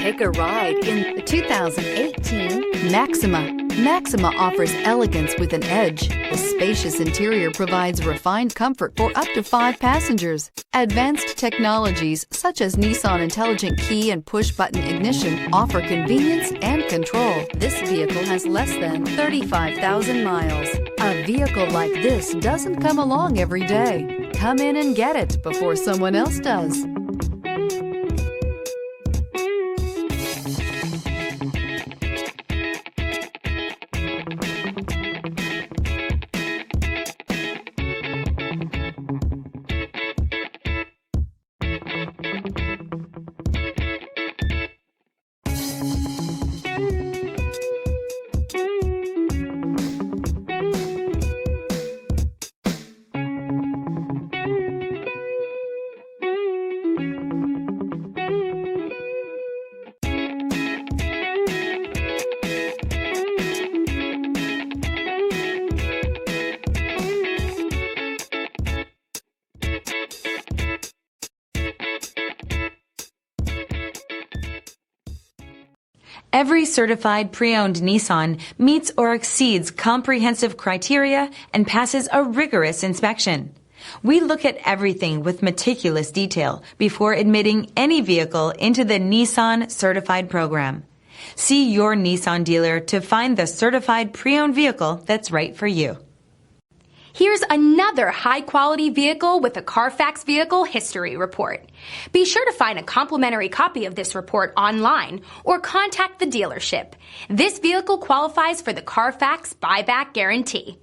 Take a ride in the 2018 Maxima. Maxima offers elegance with an edge. The spacious interior provides refined comfort for up to 5 passengers. Advanced technologies such as Nissan Intelligent Key and push-button ignition offer convenience and control. This vehicle has less than 35,000 miles. A vehicle like this doesn't come along every day. Come in and get it before someone else does. Every certified pre-owned Nissan meets or exceeds comprehensive criteria and passes a rigorous inspection. We look at everything with meticulous detail before admitting any vehicle into the Nissan Certified program. See your Nissan dealer to find the certified pre-owned vehicle that's right for you. Here's another high-quality vehicle with a Carfax Vehicle History Report. Be sure to find a complimentary copy of this report online or contact the dealership. This vehicle qualifies for the Carfax Buyback Guarantee.